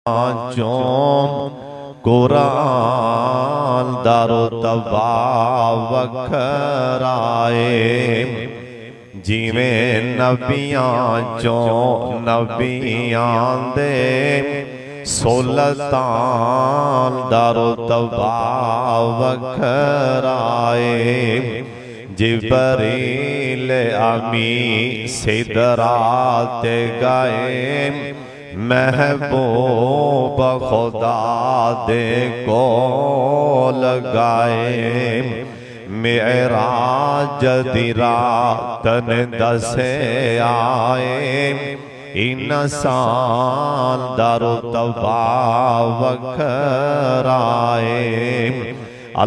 चों कुरान दारो तबा वखराए जिवें नबियां चों नबियां दे सुल्तान दारो तबा वखराए जिबरील अमी सिदरात गाए महबूब खुदा दे को लगाए मेराज दी रात ने दसे आए इंसान दारो तबा वखराए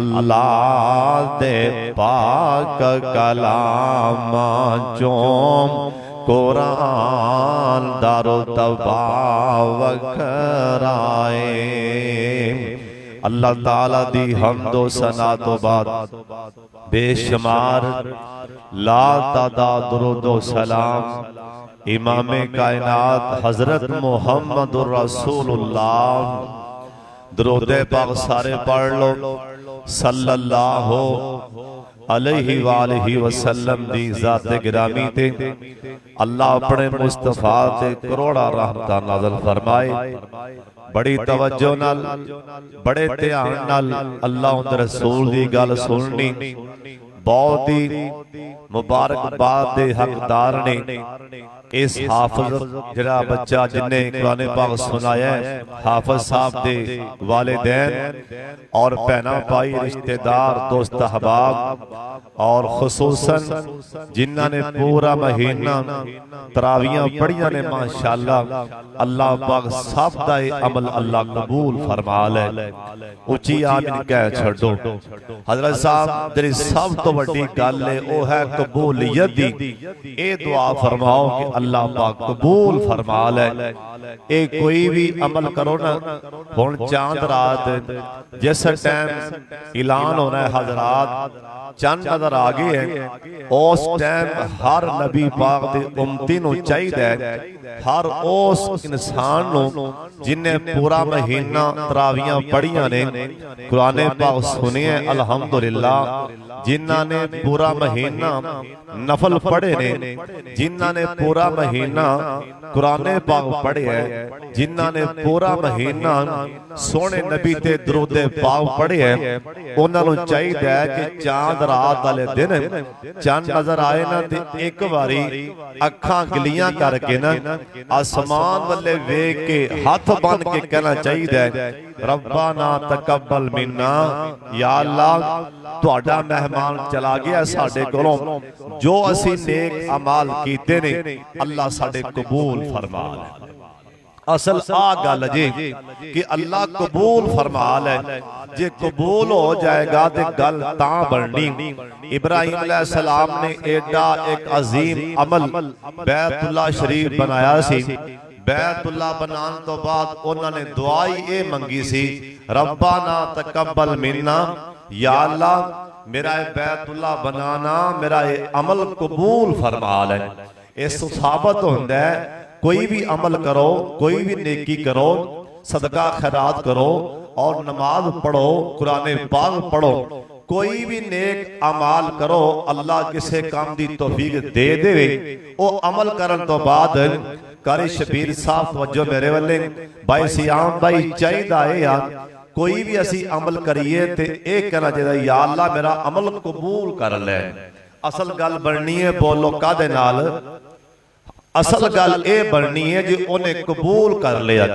अल्लाह दे पाक कलाम चों कुरान दारो तबा वखराए। अल्लाह ताला दी हम्दो सना तो बाद बेशुमार ला तादाद दुरूदो सलाम इमामे कायनात हजरत मुहम्मदुर रसूलुल्लाह दुरूदे पाक सारे पढ़ लो सल्लल्लाहु अलैहि वालैहि वसल्लम दी ज़ात गिरामी ते अल्लाह अपने मुस्तफा ते करोड़ा रहमतां नाज़िल फरमाए। बड़ी तवज्जो नाल बड़े ध्यान नाल अल्लाह उन रसूल दी गल सुननी बहुत ही मुबारकबाद दे हकदार ने इस हाफिज जरा बच्चा जिन्हें कुरान पाक सुनाया हाफिज साहब दे वालिदैन और भैना भाई रिश्तेदार दोस्त अहबाब और खुसूसन जिन्हां ने पूरा महीना तरावियां पढ़ियां ने माशाअल्लाह अल्लाह पाक सब दा अमल अल्लाह कबूल फरमा ले। उची आमीन कह छड्डो। हजरत साहब जेरी सब तो वड्डी गल है वो है कबूलियत दी। ए दुआ फरमाओ कि अल्लाह पाक कबूल फरमा ले। ए कोई भी अमल करो ना हुण चांद रात जिस टाइम ऐलान होना है हजरात चंद नजर आ गए हैं उस टाइम हर नबी पाक दे उम्मती नूं चाहिदा है हर उस इंसान नूं जिन्हें पूरा महीना तरावियां पढ़ियां ने कुरान पाक सुनिए अल्हम्दुलिल्लाह जिन्हां ने पूरा महीना नफल पढ़े ने जिन्हां ने पूरा महीना कुरान पाक पढ़े है जिन्हां ने पूरा महीना सोने नबी ते दरूद पाक पढ़े है उन्हां नूं चाहिदा है कि चांद रात वाले दिन चंद नजर आए ना ते एक बारी अखां गिलियां करके ना आसमान वाले वेख के हाथ बन के कहना चाहिदा है रब्बाना तकब्बल मिन्ना या अल्लाह तुहाडा मेहमान चला गया साडे कोलों जो असी नेक अमाल कीते ने अल्लाह साडे कबूल फरमा ले। असल आ गल जे कि अल्लाह कबूल फरमा ले जे कबूल हो जाएगा तो गल तां बननी। इब्राहिम अलैहिस्सलाम ने एडा एक अजीम अमल बैतुल्लाह शरीफ बनाया सी। बैतुल्ला बनाने तो बाद उन्होंने दुआ ही ये मंगी सी रब्बाना तकब्बल मिन्ना या अल्लाह मेरा बैतुल्ला बनाना मेरा ये अमल कबूल फरमा ले। इस साबित होता है कोई भी अमल करो कोई भी नेकी करो सदका खैरात करो और नमाज पढ़ो कुरान पाक पढ़ो कोई भी नेक अमाल करो अल्लाह किसी काम की तौफीक दे देवे वो अमल करन तो बाद कारी शबीर साहब तवज्जो मेरे वाले भाई सियाम भाई चाहिदा है यार कोई भी असी अमल करिए ते एक कहना चाहिए या अल्लाह मेरा अमल कबूल कर ले। असल गल बननी है बोलो कादे नाल असल गल ए बननी है जो उन्हें कबूल कर लिया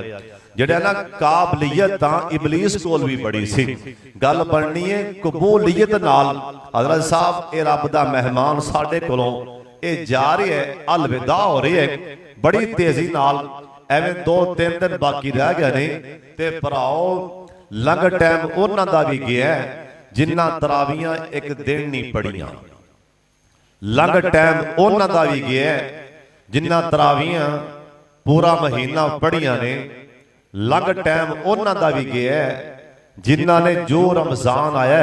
जेड़ा ना काबलियत तां इबलीस कोल भी बड़ी सी गल बननी है कबूलियत नाल। हजरत साहब ए रब दा मेहमान साडे कोलों ए जा रही है अलविदा हो रही है बड़ी तेजी नाल एवें 2-3 दिन बाकी रह गए ने ते भराओ लंघ टाइम उन्हां दा भी गया जिन्हां तरावियां एक दिन नहीं पढ़ियां लंघ टाइम उन्हां दा भी गया जिन्हां तरावियां पूरा महीना पढ़ियां ने लंघ टाइम उन्हां दा भी गया जिन्हां ने जो रमजान आया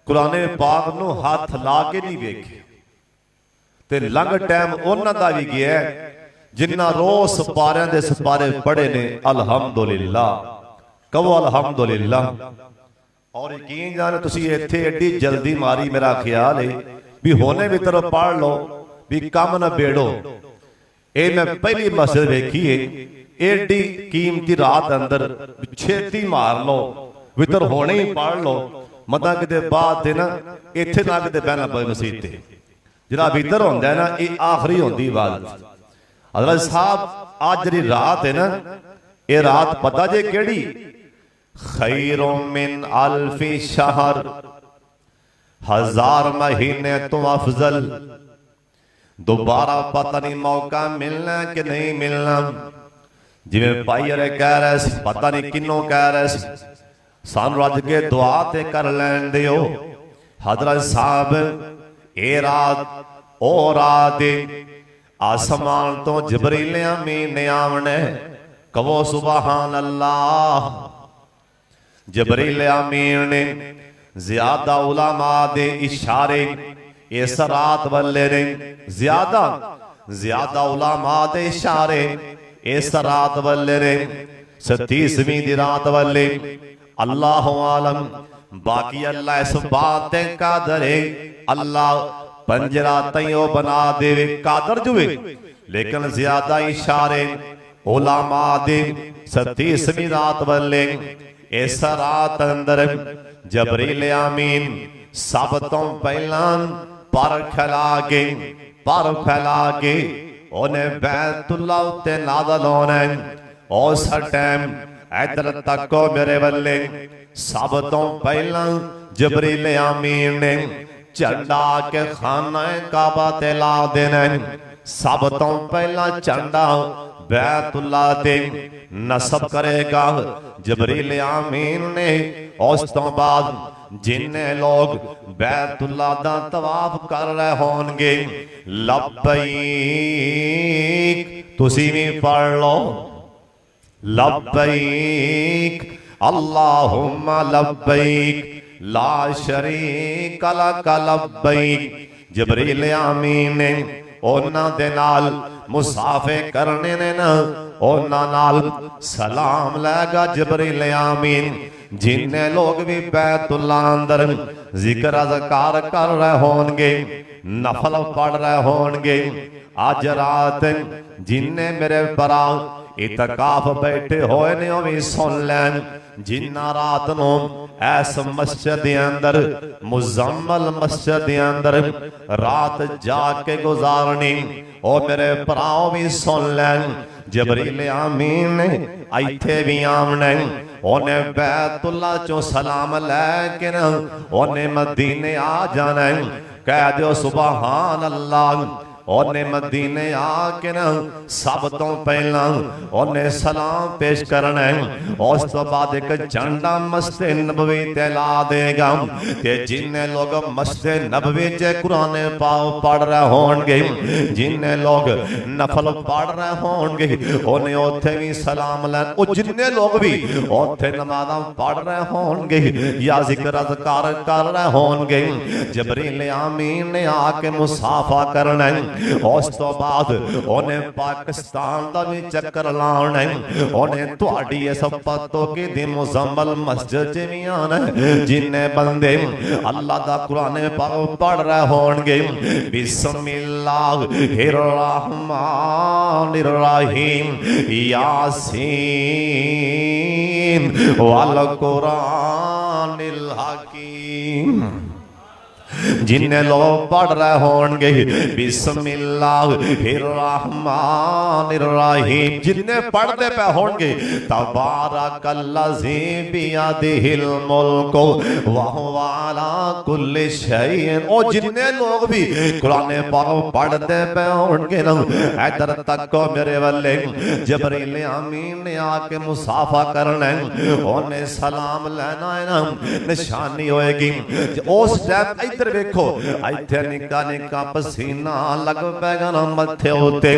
कुरान पाक नूं हाथ ला के नहीं वेखे ते लंघ टाइम उन्हां दा भी गया जिन्ना रोज सपारियां दे सपारे पढ़े ने अलहमदुलिल्लाह, कहो अलहमदुलिल्लाह। और यकीन जाने तुसी इत्थे एडी जल्दी मारी, मेरा ख्याल है भी होने भी तरफ पढ़ लो भी कम न बेड़ो। ये मैं पहली मस्जिद देखी है, एडी कीमती रात अंदर छेती मार लो, वितर होने ही पढ़ लो, मता किते बाद ना इत्थे ना किते बहना पवे मसीत ते। जिहड़ा वितर होंदा है ना, ये आखिरी होंदी इबादत। हज़रत साहब आज जी रात है ना, ये रात पता जे केड़ी, खैरों मिन अल्फी शहर, 1000 महीने तो अफजल। दोबारा पता नहीं मौका मिलना कि नहीं मिलना। जिवें भाई अरे कह रहे सी, पता नहीं किन्नों कह रहे सी, सानू रज के दुआ ते कर लैन दिओ। हज़रत साहब ये रात ओ रात आसमान तो जिबरील अमीन ने आवने, कहो सुबहान अल्लाह। जिबरील अमीन ने ज्यादा उलमा दे इशारे इस रात वाले ने, ज्यादा उलमा दे इशारे इस रात वाले ने, 37वीं दी रात वाले। अल्लाह आलम, बाकी अल्लाह इस बात कादर है, अल्लाह पंजरा तैयो बना देवे कादर जुए, लेकिन ज्यादा इशारे उलमा दे 37वीं रात वाले। इस रात अंदर जबरील अमीन सब तो पहला पर फैला के उन्हें बैतुल्लाह उत्ते नाज़िल होना। उस टाइम इधर तको मेरे वल्ले, सब तो पहला जबरील अमीन ने झंडा के खाना काबा ते ला देना। सब तो पहला झंडा बैतुल्लाह ते नसब करेगा जबरील आमीन ने। उस तो बाद जिन्ने लोग बैतुल्लाह दा तवाफ कर रहे होंगे, लब्बैक, तुसी भी पढ़ लो लब्बैक अल्लाहुम्मा लब्बैक ला शरीक लक लब्बैक। जबरील आमीन ने उन्हां दे नाल मुसाफे करने ने ना, उन्हां नाल सलाम लेगा जबरील आमीन। जिन्ने लोग भी बैतुल्लाह अंदर जिक्र अज़कार कर रहे होंगे, नफल पढ़ रहे होंगे, आज रात जिन्ने मेरे परा इतकाफ बैठे होए ने ओ भी सुन लैन। जिन्ना रात नो ऐस मस्जिद दे अंदर, मुजम्मल मस्जिद दे अंदर रात जाके गुजारनी, ओ मेरे भराओ भी सुन लैन। जबरील आमीन ने इत्थे भी आमना, उन्हें बैतुल्लाह चो सलाम लैके ना उन्हें मदीने आ जाना। कह दो सुबहान अल्लाह। उन्हें मदीने आके ना सब तो पहला उन्हें सलाम पेश करना। उस तो बाद एक झंडा मस्जिद नबवी ते ला देगा। ते जिन्ने लोग मस्जिद नबवी च कुरान पाक पढ़ रहे होंगे, जिन्ने लोग नफल पढ़ रहे होंगे, उन्हें उथे भी सलाम लैन। ओ जिन्ने लोग भी उथे नमाज़ां पढ़ रहे होंगे या जिक्र अज़कार कर रहे होंगे, जबरील आमीन ने आके मुसाफा करना। उस तो बाद उन्हें पाकिस्तान का भी चक्कर लाना, उन्हें तुहाडी इस पतो की दी मुजम्मल मस्जिद च भी आना। जिन्ने बंदे अल्लाह दा कुरान पाक पढ़ रहे होंगे, बिस्मिल्लाहिर रहमानिर रहीम, यासीन वल कुरानिल हकीम। जिन्ने लोग पढ़ रहे होंगे बिस्मिल्लाहिर रहमानिर रहीम, जिन्ने पढ़ते पे होंगे तबारकल्लज़ी बियदिहिल मुल्क व हुवा अला कुल्लि शैइन। ओ जिन्ने लोग भी कुरान पाक पढ़ते पे होंगे ना, इधर तक को मेरे वाले जबरील आमीन ने आके मुसाफा करना, उन्हें सलाम लेना है ना, निशानी होएगी। उस टाइम इधर वेखो, इत्थे निक्का निक्का पसीना लग पैगा ना मथे उते,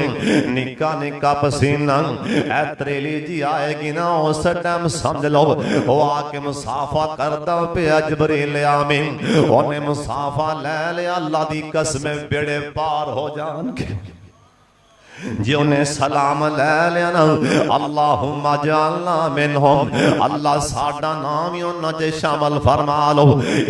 निक्का निक्का पसीना ए त्रेली जी आएगी ना, उस टाइम समझ लो वो आके मुसाफा करता पे जबरील आमीन। उन्हें मुसाफा ले लिया, अल्लाह दी कसम बेड़े पार हो जाएंगे। जे उन्हें सलाम लै लिया ना अल्लाहुम्मा जअलना मिनहुम अल्लाह साडा नाम ही उन्हां च शामिल फरमा लो।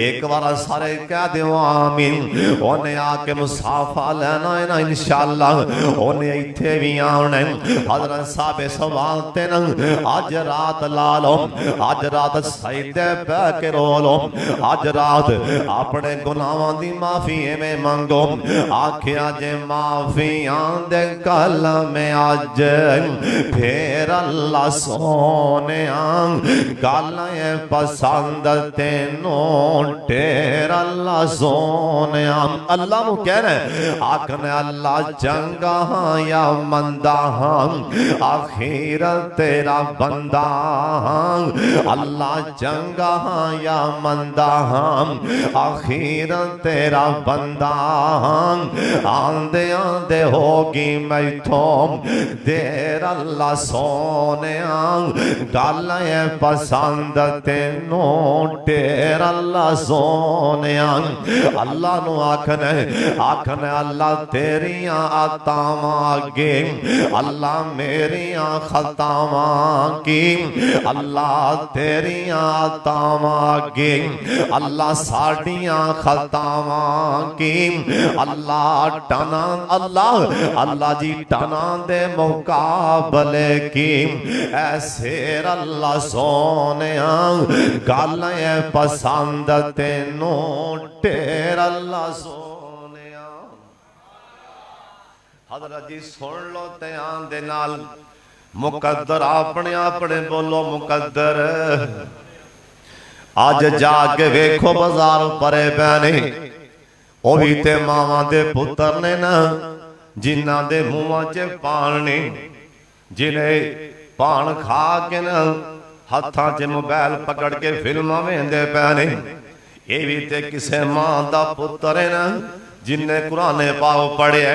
एक बार सारे कह दो आमीन। उन्हें आके मुसाफा लेना है ना इंशाअल्लाह उन्हें इत्थे भी आना है। हजरत साहब सवाल ते ना अज रात ला लो, अज रात सजदे पै के रो लो, अज रात अपने गुनाहां दी माफी में मंगो। आखिया जे माफियां दे कल में अज फिर अल्लाह सोने गल पसंद तेनों ढेर अल्लाह सोने अल्लाह नूं कहना आखने अल्लाह चंगा हाँ या मंदा हाँ आखिर तेरा बंदा हाँ। अल्लाह चंगा हाँ या मंदा हाँ आखिर तेरा बंदा हाँ। आंदे आंदे होगी मैथों देर अल्लाह सोने गल पसंद तेनों ढेर अल्लाह सोने। अल्लाह नू आखने आखने अल्लाह तेरियां आतावां अगे अल्लाह मेरियां खतावां की अल्लाह तेरियां आतावां अगे अल्लाह साडियां खतावां की अल्लाह टना अल्लाह अल्लाह जी टना दे मुकाबले की ऐसे अल्लाह सोने गल पसंद तेनों ढेर अल्लाह सोने। हज़रत जी सुन लो ध्यान दे नाल मुकद्दर अपने अपने बोलो मुकद्दर। अज जाके वेखो बाजार परे पैने ओ भी ते मावां दे पुत्र ने ना जिन्हां दे मुंहां च पान ने जिन्हें पान खा के ना हत्थां च मोबाइल पकड़ के फिल्मां वेंदे पैने। ये भी ते किसे मां दा पुत्र है ना जिन्हें कुरान पाक पढ़िया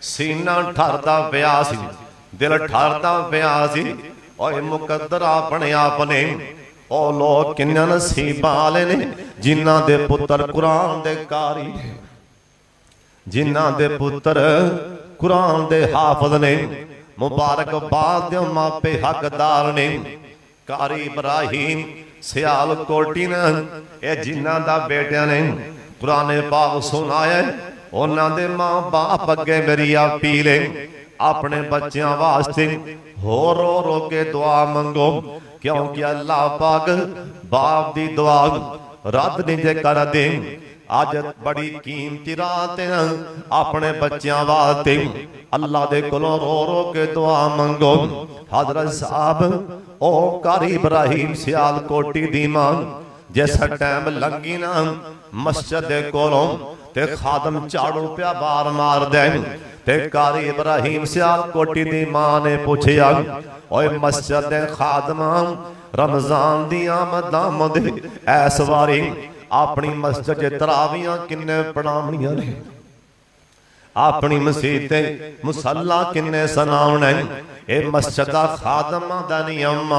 सीना ठरदा पिया सी दिल ठरदा पिया सी। ओए मुकद्दर अपने आपने ओ लोग किन्ने नसीबां वाले ने जिन्हां दे पुत्र कुरान दे कारी जिन्हां दे पुत्र कुरान दे हाफिज ने मुबारकबाद दे मापे हकदार ने। कारी इब्राहिम सियालकोटी ने ये जिन्हां दा बेटियां ने कुरान पाक सुनाया उन्हां दे मां बाप अगे मेरी पी ले अपने बच्चों वास्ते हो रो के दुआ मंगो क्योंकि अल्लाह पाक बाप दी दुआ रद्द नहीं जे कर दे। अज बड़ी कीमती रात है अपने बच्चों वास्ते अल्लाह दे कोलों रो के दुआ मंगो। हजरत साहब ओ कारी इब्राहिम सियालकोटी दी मां जिस टाइम लंगी ना मस्जिद दे कोलों ते खादम झाड़ू पिया बार मार दे ते कारी इब्राहिम सियालकोटी दी मां ने पूछया ओए मस्जिद दे खादम रमजान दी आमद आमद ऐस वारी अपनी मस्जिद च तरावियां किन्ने पढ़ावणियां ने अपनी मसीते मुसल्ला किन्ने सनावना ये मस्जिद दा खादमां दा नियम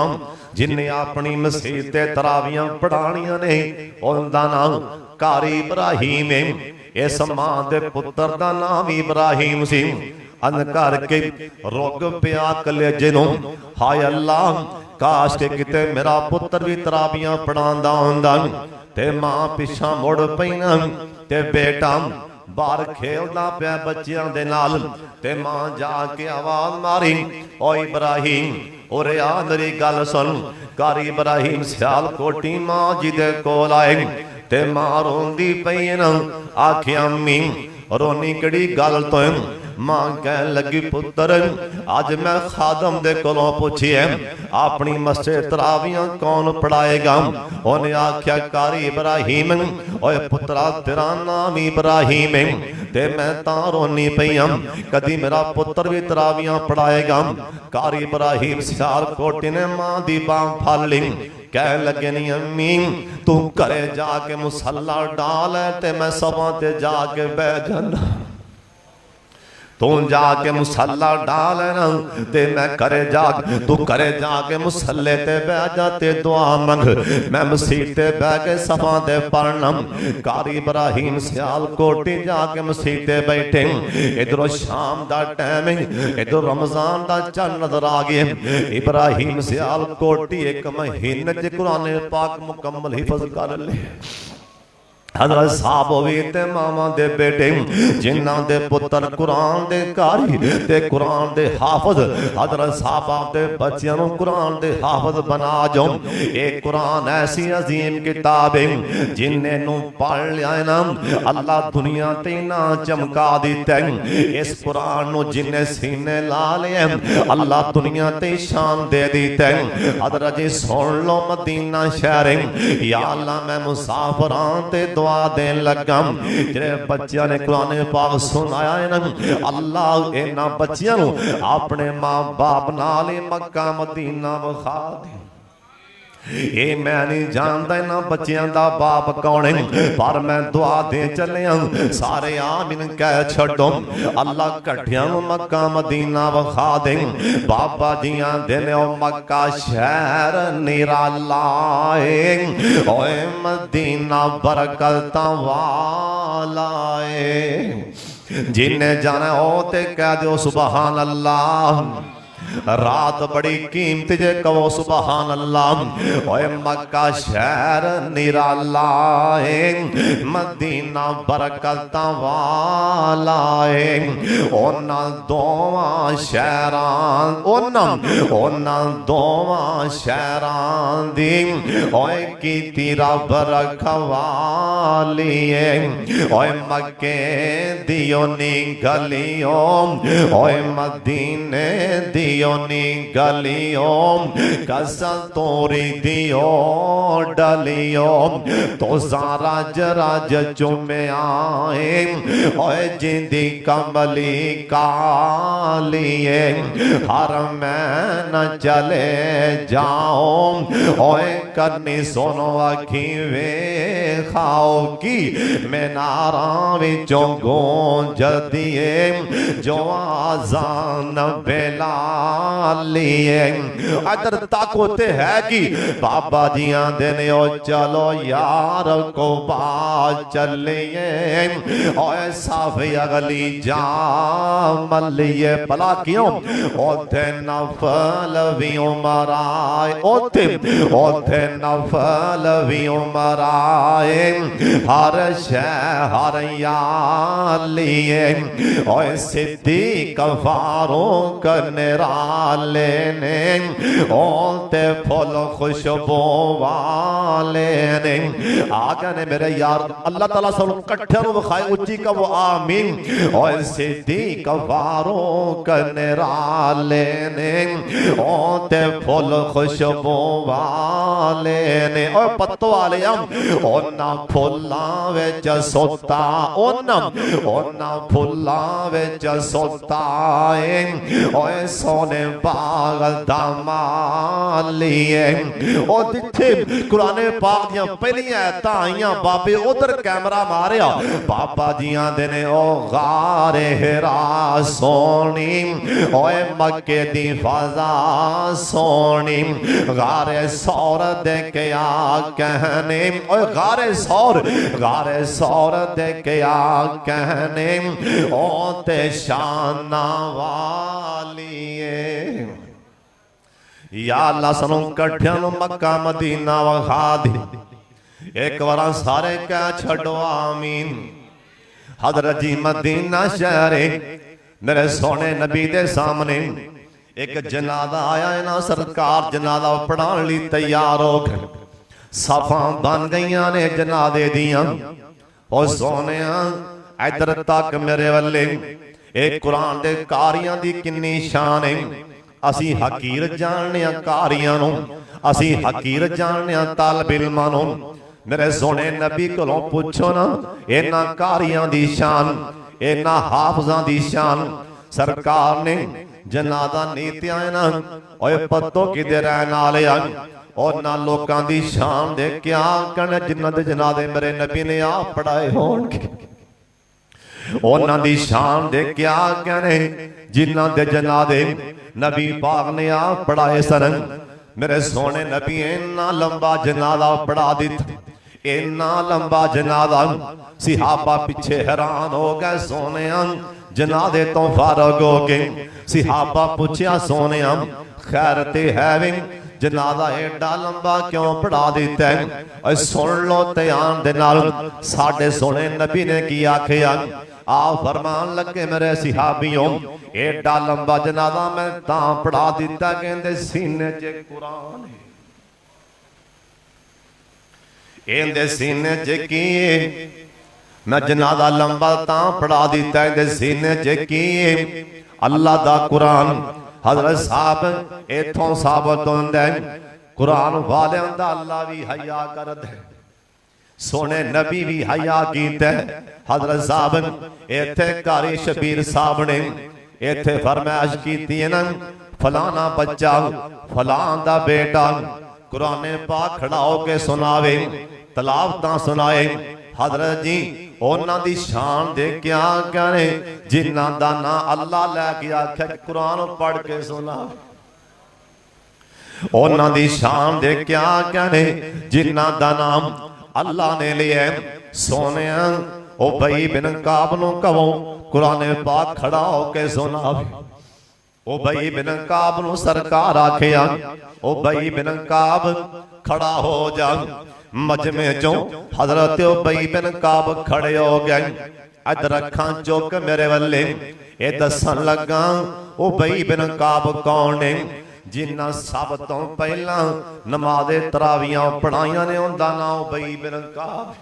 जिन्हें अपनी मसीते तरावियां पढ़ाणियां ने उनदा नाम कारी इब्राहिम है। इस मां दे पुत्र दा नाम इब्राहिम सी। अन करके रुक पिया कलेजे नूं हाय अल्लाह काश के किते मेरा पुत्र भी तरावियां पढ़ांदा हुंदा ते मां पिछा मुड़ पई ना ते बेटा बाहर खेलदा पिया बच्चियां दे नाल ते मां जाके आवाज मारी ओ इब्राहिम ओरे आ मेरी गल सुन। कारी इब्राहिम सियालकोटी मां जी दे कोल आए ते मां रोंदी पई ना आखिया अम्मी रोनी केड़ी गल तो मां कह लगी पुत्र अज मैं खादम दे कोलों पूछिए अपनी मस्जिद तरावियां कौन पढ़ाएगा। उन्हें आख्या कारी इब्राहिम ओए पुत्रा तेरा नाम इब्राहिम है ते मैं तां रोनी पई कदी मेरा पुत्र भी तरावियां पढ़ाएगा। कारी इब्राहिम सियालकोटी ने मां दी बांह फड़ ली कह लगे नहीं अम्मी तू घरे जाके मुसल्ला डाल ते मैं सभा ते जाके बह जाना। तू जाके मुसल्ला डाल ना ते मैं करे जा, तू करे जाके मुसल्ले ते बह जा ते दुआ मंग, मैं मसीह ते बह के सफा दे पढ़नम। कारी इब्राहिम सियालकोटी जाके मसीह ते बैठे, इधरों शाम दा टाइम इधरों रमजान दा चल नजर आ गए। इब्राहिम सियालकोटी एक महीने च कुरान पाक मुकम्मल हिफज कर ले। हजरत साहब होवे ते मामा दे बेटे जिन्हां दे पुत्र कुरान दे कारी ते कुरान दे हाफिज, हजरत साहब दे बच्चियां नूं कुरान दे हाफिज बना जो। ये कुरान ऐसी अजीम किताब है जिन्ने नूं पढ़ लिया ना अल्लाह दुनिया ते ना चमका दिता है। इस कुरान नूं जिन्ने सीने ला लिया अल्लाह दुनिया ते शान दे दिता है। हजरत जी सुन लो मदीना शहर या अल्लाह मैं मुसाफरां ते दुआ देन लगा। जेरे बच्चियां ने कुरान पाक सुनाया है ना अल्लाह इन्हां बच्चियां नूं अपने मां बाप नाल मक्का मदीना विखा दे। ये मैं नहीं जानता इन्हां बच्चियां दा बाप कौन है, पर मैं दुआ दे चलिया सारे आमीन कह छड्डो। अल्लाह कट्ठियां मक्का मदीना विखा दे। बाबा जियां दिन मक्का शहर निराला है, ओए मदीना बरकतां वाला है। जिन्हें जाना हो ते कह दो सुभान अल्लाह। रात बड़ी कीमती जे कहो सुभान अल्लाह। ओए मक्का शहर निराला है, मदीना बरकतां वाला है। ओना दोवां शहरां ओना दोवां शहरां दी ओए कीती रब रखवाली है। ओए मक्के दियो नी गलियों, ओए मदीने दियो नी गलियों, कसम तोरी दियो डलियों। तो सारा जराज चुमे आए ओए जिंदी कमली कालिए। हर मैं न चले जाओ ओए करनी सुनो अखी वे खाओ की मीनारा विचों गूंज दिए जो आजान बेला लिए। अदर ताकोते है कि बाबा जी आंदे ने ओ चलो यार को बात चलिए ओए साफे अगली जा मलिए। भला क्यों ओथे नफल भी उमर आए, ओथे नफल भी उमर आए। हर शह हर यार लिए ओए सिद्दीक फारूक करने लेने ओते फुल खुशबू वाले ने आका ने मेरे यार अल्लाह ताला सब कट्ठे नु विखाए उच्ची का वो आमीन। और सिद्दीक फारूक करने लेने ओते फुल खुशबू वाले ने और पत्तो वाले हम ओना फुल्लां विच सोता ओना फुल्लां विच सोता है। ओए सोने बाग दामालिए ओ जिथे कुरान पाक दियां पहलियां आयतां आईयां बाबे उधर कैमरा मारिया। बाबा जियां दे ने ओ गारे हिरा सोनी ओए मक्के दी फजा सोनी। गारे सौर दे के आ कहने ओए गारे सौर दे के आ कहने ओ ते शाना वाली या अल्लाह सनों कट्ठियां नूं मक्का मदीना विखा दे। एक बार सारे कह छड़ो आमीन। हजरत जी मदीना शहर मेरे सोने नबी दे सामने एक जनाजा आया है ना सरकार जनाजा पढ़ाने लई तैयार हो गए। सफा बन गईयां ने जनाजे दियां। ओ सोने इधर तक मेरे वल्ले एक कुरान दे कारियां दी किन्नी शान है। असी हकीर जानने कारियां नूं, असी हकीर जानने तालिब इल्मां नूं। मेरे सोने नबी कोलों पुछो ना इन्हां कारियां दी शान, इन्हां हाफिजां दी शान। सरकार ने जनाजा नीतियां ना ओए पत्तो किदे रहन वाले और ना लोकां दी शान दे क्या कहने जिन्हां दे जनाजे मेरे नबी ने आप पढ़ाए होणगे। उन्हां दी शान दे क्या कहने जिन्हां दे जनादे नबी पाक ने आप पढ़ाए सन। मेरे सोने नबी इन्ना लंबा जनादा पढ़ा दिता, इन्ना लंबा जनादा सिहाबा पिछे हैरान हो गए। सोने जनादे तो फारग हो गए। सिहाबा पूछया सोने खैर ते है वे जनादा एडा लंबा क्यों पढ़ा दिता है? सुन लो ध्यान दे नाल साडे सोने नबी ने की आखिया। आ फरमान लगे मेरे सिहाबियों एडा लंबा जनादा मैं तां पढ़ा दिता कहंदे सीने च कुरान है, इहदे सीने च की मैं जनादा लंबा तां पढ़ा दिता इहदे सीने च की अल्लाह दा कुरान। हजरत साहब इथों साबित होंदा है कुरान वालियां दा अल्लाह भी हया करदा है, सोने नबी भी हया कीता है। हजरत साहब इत्थे कारी शबीर साहब ने इत्थे फरमाइश कीती है ना फलाना बच्चा फलां दा बेटा कुरान पाक खड़ा होके सुनावे तलावतां सुनाए। हजरत जी उन्हां दी शान दे क्या कहने जिन्हां दा ना अल्लाह लैके आख्या कुरान पढ़ के सुना। उन्हां दी शान दे क्या कहने जिन्हां दा नाम अल्लाह ने लिया। सोने ओ बई बिन काब नूं कहो कुरान पाक खड़ा होके सुनावे। ओ बई बिन काब नूं सरकार आखिया ओ बई बिन काब खड़ा हो जा। मजमे चो हजरत उबई बिन काब खड़े हो गए। इधर अखां चुक मेरे वल्ले ये दसन लगा उबई बिन काब कौन ने जिन्ना सब तो पहला नमाज़े तरावियां पढ़ाइया ने उनका नाम उबई बिन काब।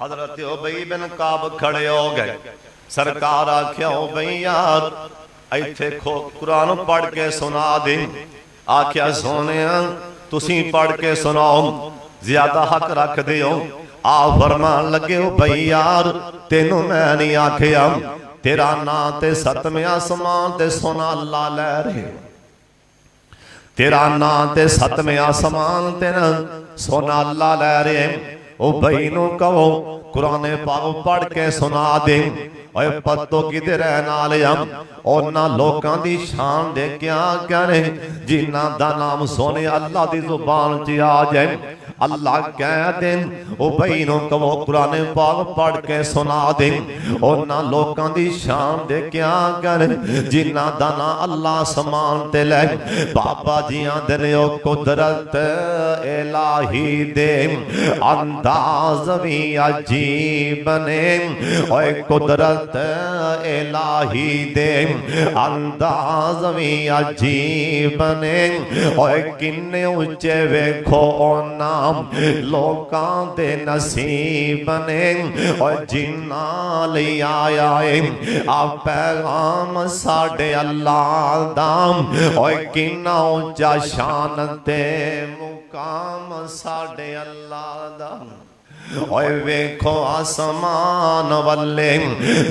हजरत उबई बिन काब खड़े हो गए। सरकार आख्या उबई यार इत्थे खो कुरान पढ़ के सुना दे। आख्या सोने तुसी पढ़ के सुनाओ ज्यादा हक रख दियो। आ फरमान लगे भाई यार तेनू मैं नहीं आखिया तेरा ना ते सतवें आसमान ते सोना अल्लाह लै रहे। तेरा ना ते सतवें आसमान ते ना सोना अल्लाह लै रहे। ओ भाई नू कहो कुरान पाक पढ़ के सुना दे। ओए पत्तो किधर है नाल उन्हां लोकां दी शान दे क्या कहने जिन्हां दा नाम सोने अल्लाह दी जुबान च आ जाए। अल्लाह कह दे ओ भाई नो कहो कुरान पाक पढ़ के सुना दे। उन्हां लोकां दी शान दे क्या कहने जिन्हां दा ना अल्लाह समान ते लै। बाबा जी आंदे ने ओ कुदरत इलाही दे अंदाज भी अजीब ने। ओए कुदरत इलाही दे अंदाज भी अजीब ने। ओए किन्ने उच्चे वेखो उन्हां लोकां दे नसीब ने। ओए जिन्ना लई आया है आ पैगाम साडे अल्लाह दा। ओए किन्ना उच्चा शान ते मुकाम साडे अल्लाह दा। ओए वेखो आसमान वल्ले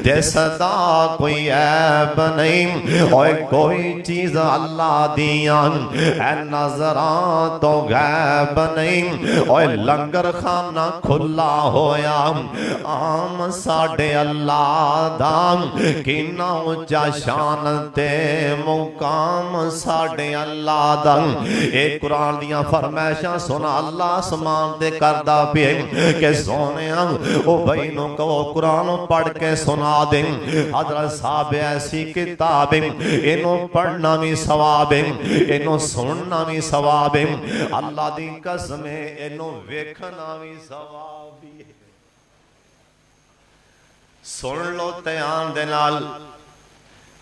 दिसदा कोई ऐब नहीं। ओए कोई चीज अल्लाह दियां ऐ नजरां तो गैब नहीं। ओए लंगर खाना खुला होया आम साडे अल्लाह दा। किन्ना उच्चा शान ते मुकाम साडे अल्लाह दा। ए कुरान दियां फरमाइशां सुना अल्लाह आसमान ते करदा पिए के सोने ओ भाई नो कहो कुरान पढ़ के सुना दे। हजरत साहब ऐसी किताब इनो पढ़ना भी सवाब है इनो सुनना भी सवाब है। अल्लाह दी कसम इनो वेखना भी सवाब है। सुन लो ध्यान दे नाल।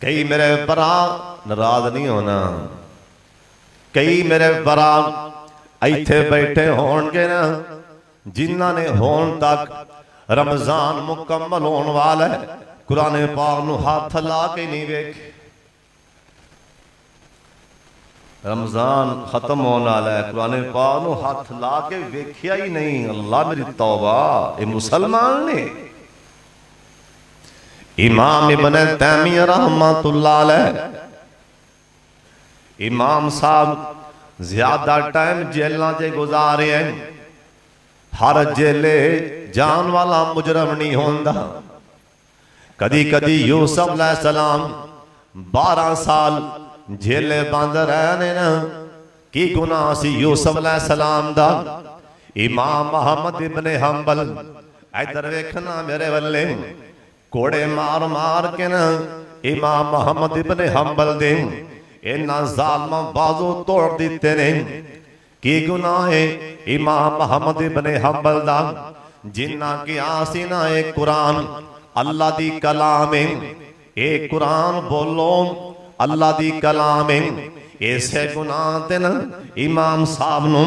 कई मेरे भरा नाराज नहीं होना। कई मेरे भरा इत्थे बैठे होणगे ना जिन्हां ने होण तक रमजान मुकम्मल होने वाला है कुरान पाक नूं हाथ ला के नहीं वेखे। रमजान खत्म होने वाला है कुरान पाक नूं हाथ ला के वेखिया ही नहीं। अल्लाह मेरी तौबा ये मुसलमान ने। इमाम इब्न तैमिया रहमतुल्लाह अलैह इमाम साहब ज्यादा टाइम जेलों से गुजारे हैं। हर जेले जान वाला मुजरम नहीं होंदा। कदी कदी यूसुफ अलैहिस्सलाम 12 साल जेले बंद रहने न। की गुनाह सी यूसुफ अलैहिस्सलाम दा। इमाम मोहम्मद इब्ने हंबल इधर वेखना मेरे वल्ले कोड़े मार मार के न इमाम मोहम्मद इब्ने हंबल दे इन्ना जालिम बाजू तोड़ दिते ने। की गुनाह है इमाम मोहम्मद इब्ने हंबल दा। जिन्ना की आसीना ए कुरान अल्लाह दी कलाम है। ए कुरान बोलो अल्लाह दी कलाम है। ऐसे गुनाह ते न इमाम साहब नू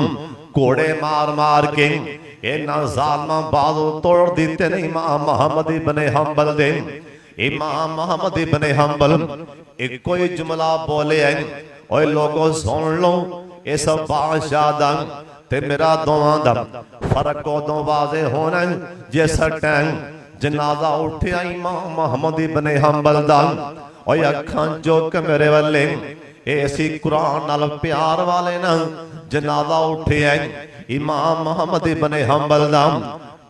घोड़े मार मार के इन्ना जालिम बाजू तोड़ दिते ने इमाम मोहम्मद इब्ने हंबल दे। इमाम मोहम्मद इब्ने हंबल एक कोई जुमला बोले है, ओए लोगों सुन लो इस बादशाह दा ते मेरा दोवां दा फर्क उदों वाज़े होना जिस टाइम जनाजा उठिया इमाम मोहम्मद इब्ने हंबल दा। ओए अखां चुक मेरे वल्ले ऐसी कुरान नाल प्यार वाले ना जनाजा उठिया इमाम मोहम्मद इब्ने हंबल दा।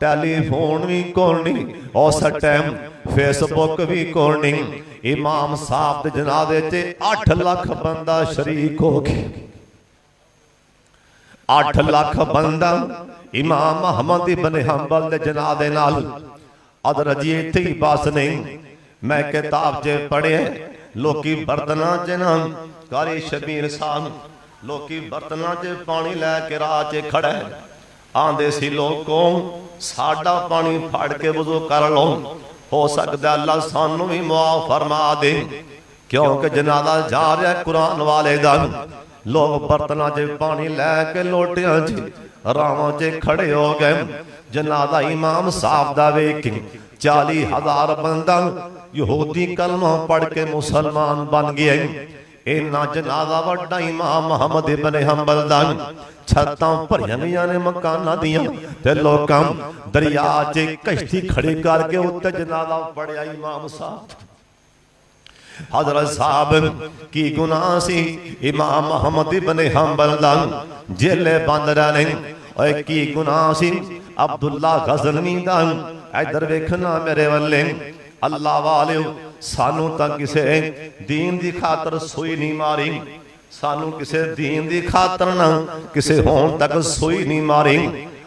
टेलीफोन भी कोल नहीं उस टाइम, फेसबुक भी कोल नहीं। इमाम साहब दे जनाजे च 8 लाख बंदा शरीक हो गया। 8 लाख बंदा इमाम मोहम्मद इब्ने हंबल दे जनाजे नाल। अदर जी इत्थे ही बस नहीं, मैं किताब च पढ़े लोकी बर्तना च ना कारी शबीर साहब लोकी बर्तना च पानी लैके राह च खड़ा आंदे सी लोगों साडा पानी फड़ के वज़ू कर लो, हो सकता अल्लाह सानू भी मुआफ फरमा दे। क्योंकि जनाजा जा रहा कुरान वाले दा। लोग बर्तना च पानी लैके लोटियां च रावां च खड़े हो गए। जनाजा इमाम साहब दा वेख 40,000 बंदा यहूदी कलमा पढ़ के मुसलमान बन गए। इन्ना जनाजा वड्डा इमाम मोहम्मद इब्ने हंबल दा। छत्तां भरियां गईयां ने मकानां दियां ते लोकां दरिया च कश्ती खड़ी करके उत्ते जनाजा पढ़िया इमाम साहब। हजरत साहब की गुनाह सी इमाम मोहम्मद इब्ने हंबल दा जेले बंद रहने। ओए की गुनाह सी अब्दुल्ला गज़नवी दा। इधर वेखना मेरे वल्ले अल्लाह वाले सानू तां किसे दीन दी खातर सुई नहीं मारी, सानू किसे दीन दी खातर ना किसे होन तक सुई नहीं मारी।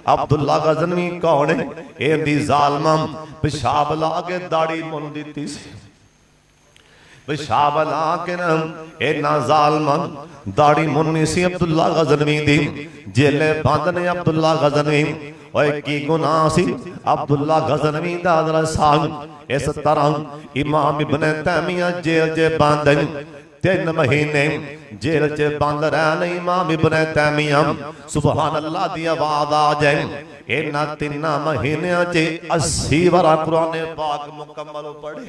अब्दुल्ला गज़नवी कौन है? एंदी जालमा पेशाब ला के दाढ़ी मुन दिती सी। पेशाब ला के ना इन्ना जालमा दाढ़ी मुन्नी सी अब्दुल्ला गज़नवी दी। जेले बंद ने अब्दुल्ला गज़नवी। ओए की गुनाह सी अब्दुल्ला गज़नवी दा। हज़रत साहब इस तरह इमाम इब्ने तैमिया जेल च बंद 3 महीने जेल च बंद रहने इमाम इब्ने तैमिया। सुभान अल्लाह दी आवाज आ जाए। इन्हां 3 महीनों च 80 बार कुरान पाक मुकम्मल पढ़े।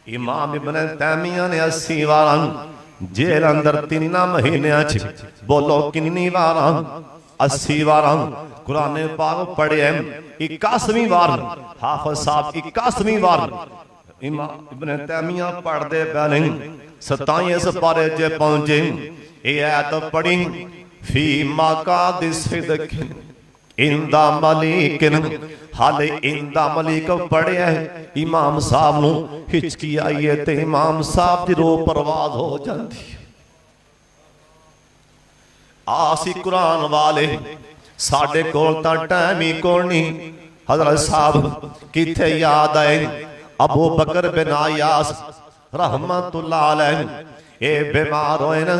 इमाम इब्ने तैमिया ने 80 बार जेल अंदर 3 महीनों च बोलो कितनी बार? 80 बार कुरान पाक पढ़े। 81वीं बार हाफिज साहब 81वीं बार इमाम इब्ने तैमिया पढ़ते पहले 27 पारे च पहुंचे। ये आयत पढ़ी फी माकाद सिदक इंदा मलिकिन। हाले इंदा मलिक पढ़िया इमाम साहब नू हिचकी आई है ते इमाम साहब दी रूह परवाज हो जाती। आसी कुरान वाले साडे कोल तां टाइम ही कोल नहीं। हज़रत साहब किथे याद आए अबू बकर बिन आयास रहमतुल्लाह अलैह ए बीमार होए न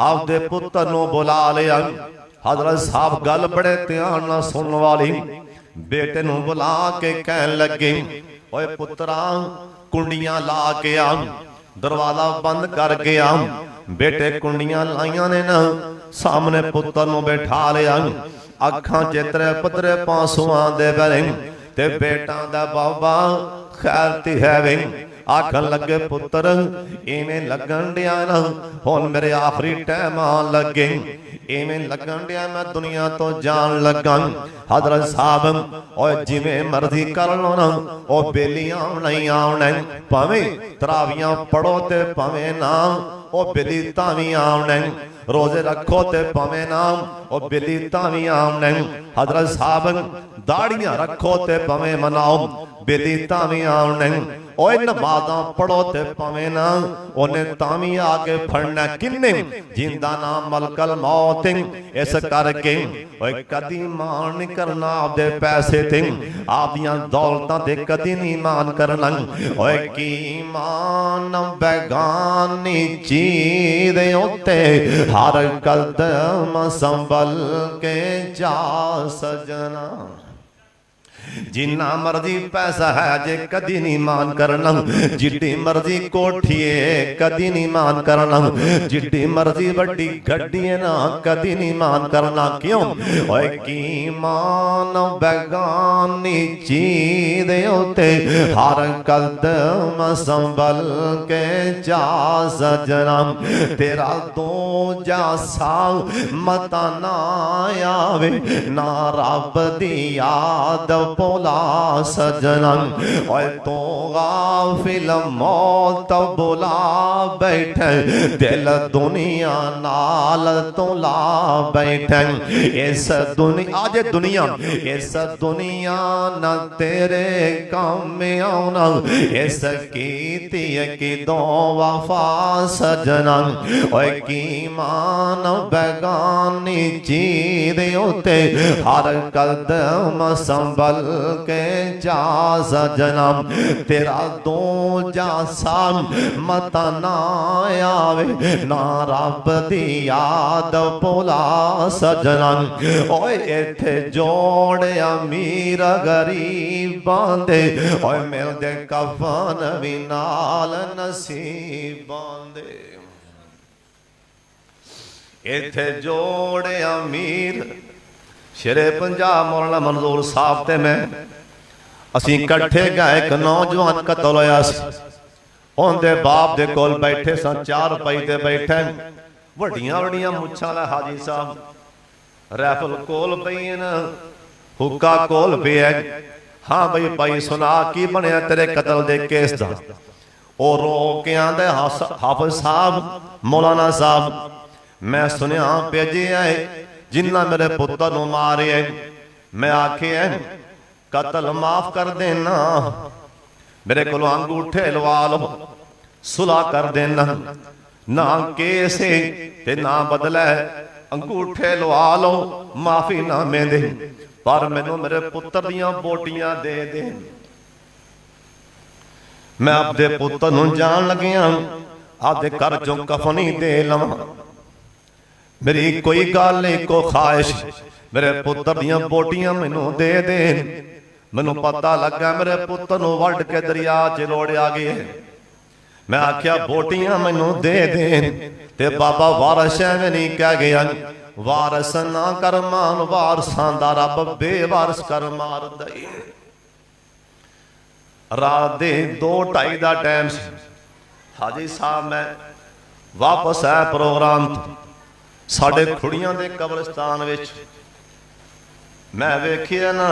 आपदे पुत्र नू बुला लिया। हज़रत साहब गल बड़े ध्यान नाल सुनने वाली बेटे नू बुला के कहन लगे ओए पुत्रा कुंडियां ला के आ, दरवाजा बंद करके आ। बेटे कुंडियां लाइया ने ना सामने पुत्र नू बैठा लिया। अखां चितरे पुतरे पांसुआं दे बने ते बेटा दा बाबा खैर ती है वे। आखन लगे पुत्र इवें लगन दिया ना हुण मेरे आखिरी टाइम आन लगे, इवें लगन दिया मैं दुनिया तो जान लगा। हज़रत साहब और जिवें मर्जी कर लो ना ओ बेली आउणा ही आउणा, भावें तरावियां पढ़ो ते भावें ना ਉਹ ਬਿੱਲੀ ਤਾਂ ਵੀ ਆਉਣੇ, रोजे रखो ते पवे नाम ओ बिल्ली तावी आमने। हजरत साहब दाड़ियां रखो ते पवे मनाओ बिल्ली तावी आमने। ओ नमाज़ां पढ़ो ते पवे ना ओने तावी आके फड़ना किन्ने जिंदा नाम मलकल मौत। इस करके ओए कदी मान नहीं करना आपदे पैसे ते आपदियां दौलतां ते कदी नहीं मान करना। ओए की मान बेगानी चीज़ उत्ते हर कदम संभल के जा सजना। जिन्ना मर्जी पैसा है जे कदी नहीं मान करना, जिड्डी मर्जी कोठी है कदी नहीं मान करना, जिड्डी मर्जी वड्डी गड्डी है ना कदी नहीं मान करना। क्यों? ओए की मान बेगानी चीज़ उत्ते हर कदम संभल के जा सजना। तेरा दो जा साल मता ना आवे ना रब दी याद बोला सजना। और तो गाफिल मौत बोला बैठे दिल दुनिया नाल तो ला बैठे। इस दुनिया आज दुनिया इस दुनिया न तेरे काम में आना, इस कीती की दो वफा सजना। और की मान बेगानी चीज़ उत्ते हर कदम संभल के जा सजना। तेरा दो जा साल मता ना आवे ना रब दी याद भुला सजना। ओए इत्थे जोड़ अमीर गरीबां दे ओए मिलदे कफन भी नाल नसीबां दे। इत्थे जोड़ अमीर शेरे पंजाब मौलाना मंजूर साहब ते मैं असी इकट्ठे गए। एक नौजवान कतल होया सी, उनके बाप दे कोल बैठे सन, 4 पाई ते बैठे, वड्डियां वड्डियां मुछां वाला हाजी साहब, रैफल कोल पई न, हुक्का कोल पिया। हाँ बई भाई सुना की बनया तेरे कतल दे केस दा। ओ रो के आंदे हाफिज साहब मौलाना साहब मैं सुनिया भेजे आए जिन्ना मेरे पुत्र नूं मारे। मैं आखे कतल माफ कर देना, मेरे को अंगूठे लवा लो, सुलह कर देना। ना केस ते ना बदला, अंगूठे लवा लो, माफी ना मैं दे, पर मैनू मेरे पुत्र दियां बोटियां दे दे। मैं आपदे पुत्र नूं जान लगिया आपदे घर चों कफनी दे लवां। मेरी कोई गल नहीं को ख्वाहिश, मेरे पुत्र दियां बोटियां मैनू दे दे। मैनू पता लगा मेरे पुत्र नूं वड्ड के दरिया च लोड़िया गया। मैं आख्या बोटियां मैनू दे दे ते बाबा वारस एवें नहीं कह गया, वारस ना कर मान वारसां दा रब बेवारस कर मार दई। रात दे 2:30 दा टाइम सी। हाजी साहब मैं वापस आया प्रोग्राम साडे खुड़ियां दे कब्रिस्तान विच। मैं वेखिया ना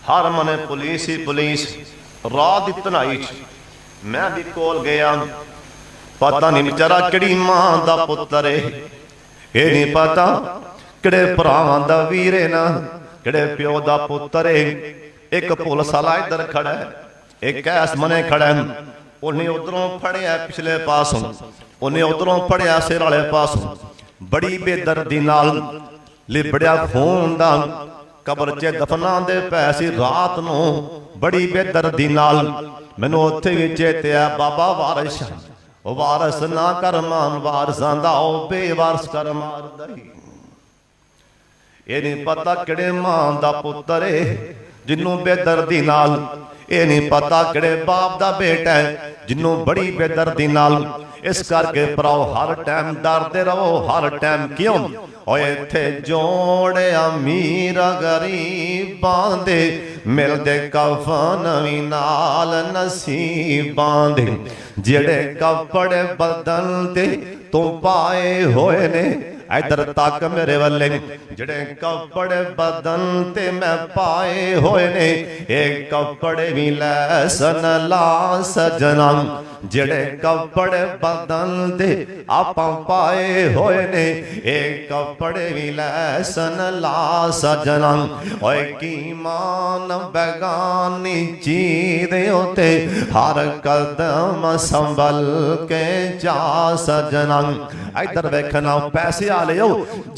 हर मने पुलिस ही पुलिस, रात दी तनाई च मैं भी कोल गया। पता नहीं बेचारा किहड़ी मां दा पुत्तर है, ये नहीं पता किहड़े भरावां दा वीर है ना, किहड़े प्यो दा पुत्तर है। एक पुलिस वाला इधर खड़ा है, एक ऐस मने खड़ा है, उन्हें उधरों फड़िया पिछले पासों, उन्हें उधरों फड़िया सिर वाले पासों। बड़ी बेदर्दी नाल लिबड़िया खून दा कब्र च दफना दे पैसी रात नूं बड़ी बेदर्दी नाल मैनू उत्थे भी चेते आ बाबा वारिस, वारस ना कर मान वारसां दा ओ बेवारस कर मार दई। ये नहीं पता किहड़े मां दा पुत्तर है जिन्नू बेदर्दी नाल, ये नहीं पता किहड़े बाप दा बेटा है जिन्नू बड़ी बेदर्दी नाल। इस करके भराओ हर टाइम डरते रहो, हर टाइम। क्यों? और इत्थे जोड़े अमीर गरीबां दे मिलदे कफन भी नाल नसीबां दे। जेड़े कपड़े बदन ते तू पाए होए ने, इधर तक मेरे वाले, जेड़े कपड़े बदन ते मैं पाए होए ने, ये कपड़े भी लैसन ला सजना। ਜਿਹੜੇ ਕੱਪੜੇ ਬਦਨ ਦੇ ਆਪਾਂ ਪਾਏ ਹੋਏ ਨੇ ਇਹ ਕੱਪੜੇ ਵੀ ਲੈਸਨ ਲਾ ਸਜਣਾ ਓਏ ਕੀ ਮਾਨ ਬੇਗਾਨੀ ਚੀਜ਼ ਉਤੇ ਹਰ ਕਦਮ ਸੰਭਲ ਕੇ ਜਾ ਸਜਣਾ इधर वेखना पैसे वाले हो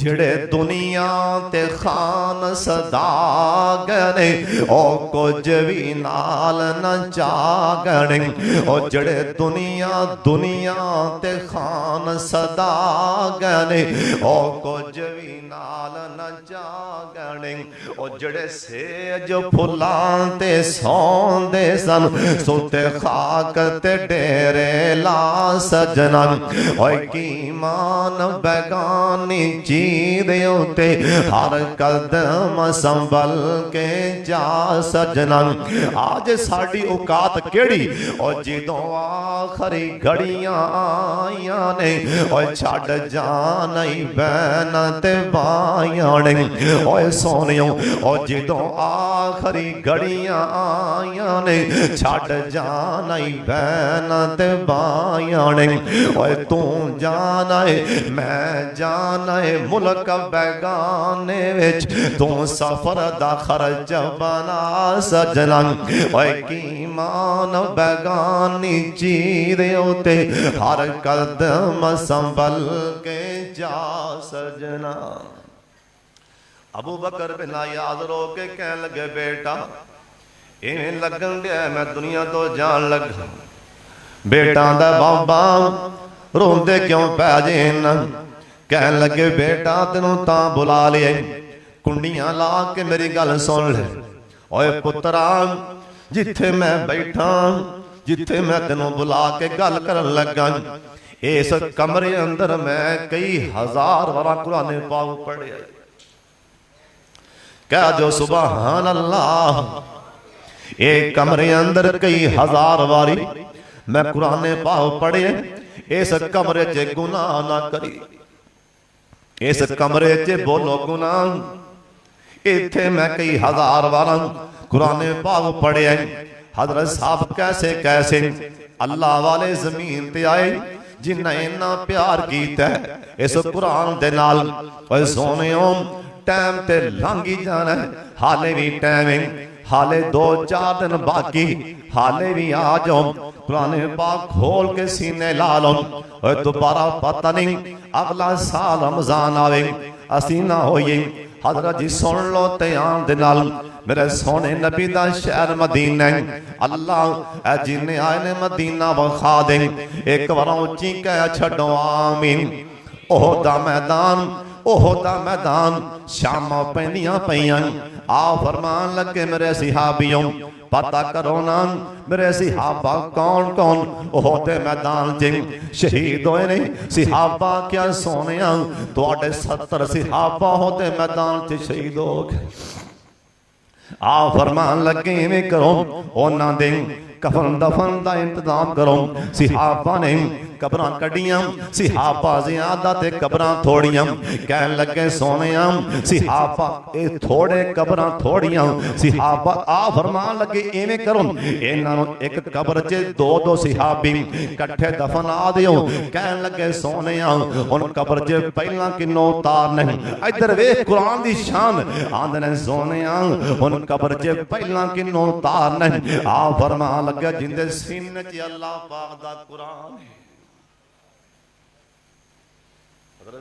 जेड़े दुनिया ते खान सदागने ओ कुछ भी नाल न जागने ओ जेड़े दुनिया दुनिया ते खान सदागने ओ कुछ भी नाल न जागने ओ जेड़े सेज फुलां ते सौंदे सन सोते खाक ते डेरे ला सजना ओए की मान बेगानी चीज उते हर कदम संभल के जा सजना आज साड़ी औकात केड़ी और जिदों आखरी घड़ियां आईयां ने और छड़ जाना ही बैन ते बायां ने ओए सोनियो और जिदों आखरी घड़ियां आईयां ने छड़ जाना ही बैन ते बायां ने ओए तू जाना मैं जाना है मुल्क बेगाने विच तू सफर दा खर्च बना सजना ओए की मान बेगानी चीज उते हर कदम संभल के जा सजना अबू बकर बिन याद रो के कहने लगे बेटा इवें लगन दिया मैं दुनिया तो जान लगा बेटा दा बाबा रोंदे क्यों पै जेन कहन लगे बेटा तेनों तां बुला लिया कुंडियां ला के मेरी गल सुन ले ओए पुत्रा जिथे मैं बैठा जिथे मैं तेनों बुला के गल करन लगा इस कमरे अंदर मैं कई हजार बार कुरान पाक पढ़िया कह दो सुभान अल्लाह एक कमरे अंदर कई हजार बारी मैं कुरान पाक पढ़े इस कमरे च गुनाह ना करी इस कमरे च बोलो गुनाह इथे मैं कई हजार बार कुरान पाक पढ़े हजरत साहब कैसे कैसे अल्लाह वाले जमीन ते आए जिन्हें इन्ना प्यार किया इस कुरान दे नाल ओए सोनियो टाइम ते लंघी जाना हाले भी टाइम हाले 2-4 दिन बाकी हाले भी आ जाओ कुरान पाक खोल के सीने ला लो और दोबारा पता नहीं अगला साल रमजान आवे असी ना होइए हजरत जी सुन लो ध्यान दे नाल मेरे सोने नबी दा शहर मदीना अल्लाह जिन्हें आए ने मदीना वखा दे एक बार उच्ची कह छड़ो आमीन ओहदा मैदान ओहदा मैदान शामा पैंदियां पईयां आ फरमान लगे मेरे सिहाबियों पता करो ना मेरे सिहाबा कौन कौन ओहदे मैदान च शहीद होए ने सिहाबा क्या सोने तुहाडे 70 सिहाबा ओहदे मैदान च शहीद हो गए आ फरमान लगे इवें करो उन्हां दे कफन दफन का इंतजाम करो सिहाबा ने कबरां कड्डियां सिहाबा ज़्यादा ते कबरां थोड़ियां कहन लगे सोने सिहाबा ए थोड़े कबरां थोड़ियां सिहाबा आ फरमान लगे इवें करो इन्हां नूं एक कबर च 2-2 सिहाबी इकट्ठे दफना दिओ कहन लगे सोने हुण कबर च पहला किन्नो उतारने इधर वेख कुरान दी शान आंदे ने सोने हुण कबर च पहला किन्नो उतारने आ फरमान लगे जिंदे सीने च अल्लाह पाक दा कुरान है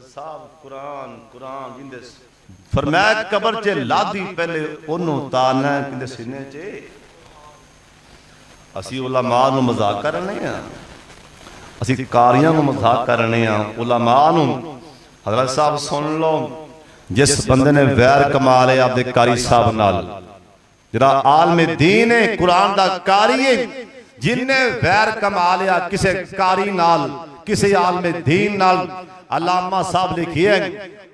साहब कुरान कुरान जिंदे फरमाया कबर च लादी पहले ओनू उतारना किंदे सीने च असी उलमा नू मजाक करने आ असी कारियां नू मजाक करने आ उलमा नू हजरत साहब सुन लो जिस बंदे ने वैर कमा लिया अपने कारी साहब नाल जिहड़ा आलमे दीन है कुरान दा कारी है जिन्हें वैर कमा लिया किसी कारी नाल किसी आलमे दीन नाल अलामा साहब लिखिए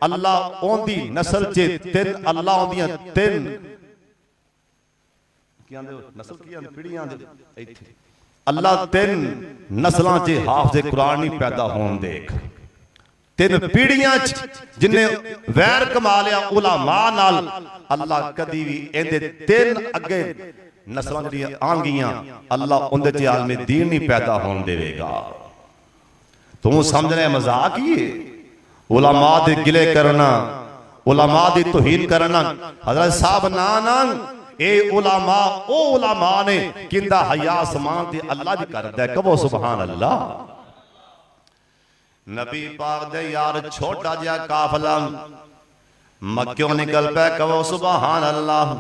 अल्लाह ओंदी नस्ल च तीन अल्लाह ओंदियां तीन नस्ल की पीढ़ियां अल्लाह तीन नस्लों च हाफिज़े कुरान नहीं पैदा होन देख तीन पीढ़ियां जिन्हें वैर कमा लिया उलमा नाल अल्लाह कदी भी इहदे तीन अगे नस्लां जिहड़ियां आंगियां अल्लाह उहदे च आलमे दीन नहीं पैदा होने देवेगा। तू समझने मजाक ही है? उलमा दे गिले करना, उलमा दी तौहीन करना। हजरत साहब ना ए उलमा ओ उलमा ने किंदा हया समान ते अल्लाह दी करदा है। कहो सुभान अल्लाह। नबी पाक दे यार छोटा जिहा काफिला मक्क्यों निकल पे। कहो सुभान अल्लाह।